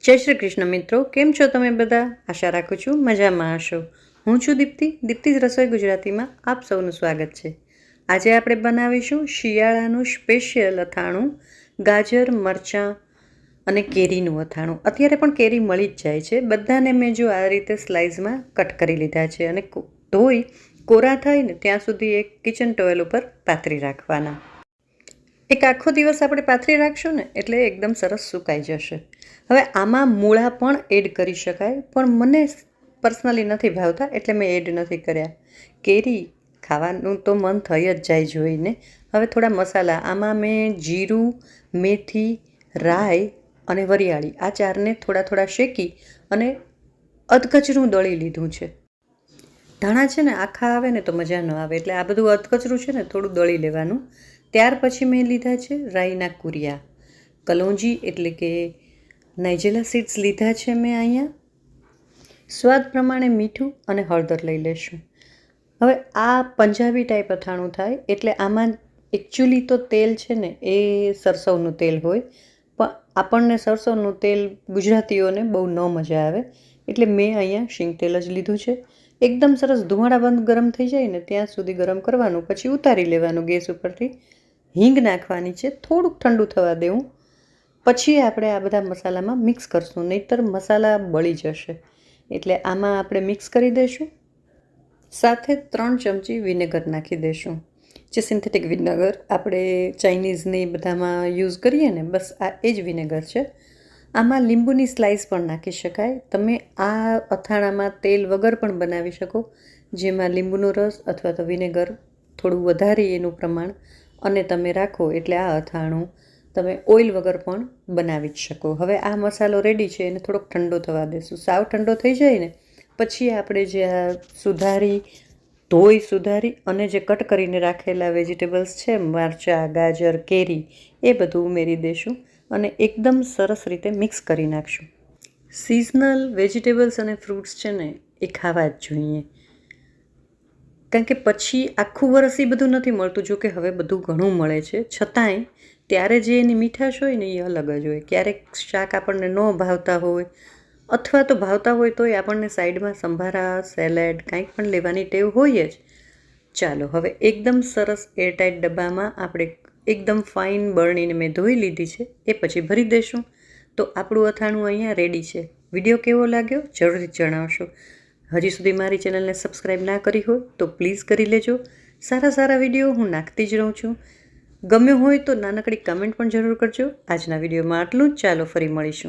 જય શ્રી કૃષ્ણ મિત્રો, કેમ છો તમે બધા? આશા રાખું છું મજામાં હશો. હું છું દીપ્તિ's રસોઈ ગુજરાતીમાં આપ સૌનું સ્વાગત છે. આજે આપણે બનાવીશું શિયાળાનું સ્પેશિયલ અથાણું, ગાજર, મરચાં અને કેરીનું અથાણું. અત્યારે પણ કેરી મળી જ જાય છે. બધાને મેં જો આ રીતે સ્લાઇસમાં કટ કરી લીધા છે અને ધોઈ કોરા થાય ને ત્યાં સુધી એક કિચન ટોવેલ ઉપર પાથરી રાખવાના. એક આખો દિવસ આપણે પાથરી રાખશું ને એટલે એકદમ સરસ સુકાઈ જશે. હવે આમાં મૂળા પણ એડ કરી શકાય, પણ મને પર્સનલી નથી ભાવતા એટલે મેં એડ નથી કર્યા. કેરી ખાવાનું તો મન થઈ જ જાય જોઈને. હવે થોડા મસાલા આમાં મેં જીરું, મેથી, રાઈ અને વરિયાળી આ ચારને થોડા થોડા શેકી અને અધકચરું દળી લીધું છે. ધાણા છે ને આખા આવે ને તો મજા ન આવે, એટલે આ બધું અધકચરું છે ને થોડું દળી લેવાનું. ત્યાર પછી મેં લીધા છે રાઈના કુરિયા, કલોંજી એટલે કે નાઇજેલા સીડ્સ લીધા છે મેં અહીંયા. સ્વાદ પ્રમાણે મીઠું અને હળદર લઈ લેશું. હવે આ પંજાબી ટાઈપ અથાણું થાય એટલે આમાં એકચ્યુઅલી તો તેલ છે ને એ સરસવનું તેલ હોય, પણ આપણને સરસવનું તેલ ગુજરાતીઓને બહુ ન મજા આવે એટલે મેં અહીંયા શીંગ તેલ જ લીધું છે. એકદમ સરસ ધુમાડાબંધ ગરમ થઈ જાય ને ત્યાં સુધી ગરમ કરવાનું, પછી ઉતારી લેવાનું ગેસ ઉપરથી. હિંગ નાખવાની છે, થોડુંક ઠંડુ થવા દેવું, પછી આપણે આ બધા મસાલામાં મિક્સ કરશું, નહીંતર મસાલા બળી જશે. એટલે આમાં આપણે મિક્સ કરી દઈશું. સાથે 3 ચમચી વિનેગર નાખી દઈશું, જે સિન્થેટિક વિનેગર આપણે ચાઇનીઝને બધામાં યુઝ કરીએ ને, બસ આ એ જ વિનેગર છે. આમાં લીંબુની સ્લાઇસ પણ નાખી શકાય. તમે આ અથાણામાં તેલ વગર પણ બનાવી શકો, જેમાં લીંબુનો રસ અથવા તો વિનેગર થોડું વધારી એનું પ્રમાણ અને તમે રાખો એટલે આ અથાણું તમે ઓઇલ વગર પણ બનાવી જ શકો. હવે આ મસાલો રેડી છે, એને થોડોક ઠંડો થવા દેશું. સાવ ઠંડો થઈ જાય ને પછી આપણે જે આ સુધારી અને જે કટ કરીને રાખેલા વેજીટેબલ્સ છે, મરચાં, ગાજર, કેરી, એ બધું ઉમેરી દઈશું અને એકદમ સરસ રીતે મિક્સ કરી નાખશું. સિઝનલ વેજીટેબલ્સ અને ફ્રૂટ્સ છે ને એ ખાવા જ જોઈએ, કારણ કે પછી આખું વરસ એ બધું નથી મળતું. જો કે હવે બધું ઘણું મળે છે, છતાંય ત્યારે જે એની મીઠાશ હોય ને એ અલગ જ હોય. ક્યારેક શાક આપણને ન ભાવતા હોય અથવા તો ભાવતા હોય તોય આપણને સાઈડમાં સંભારા, સેલેડ કાંઈક પણ લેવાની ટેવ હોય જ. ચાલો હવે એકદમ સરસ એરટાઈટ ડબ્બામાં આપણે એકદમ ફાઇન બરણીને મેં ધોઈ લીધી છે એ પછી ભરી દઈશું. તો આપણું અથાણું અહીંયા રેડી છે. વિડીયો કેવો લાગ્યો જરૂરથી જણાવશો. હજી સુધી મારી ચેનલને સબસ્ક્રાઈબ ના કરી હોય તો પ્લીઝ કરી લેજો. સારા વિડીયો હું નાખતી જ રહું છું. ગમ્યું હોય તો નાનકડી કમેન્ટ પણ જરૂર કરજો. આજના વિડીયોમાં આટલું જ. ચાલો ફરી મળીશું.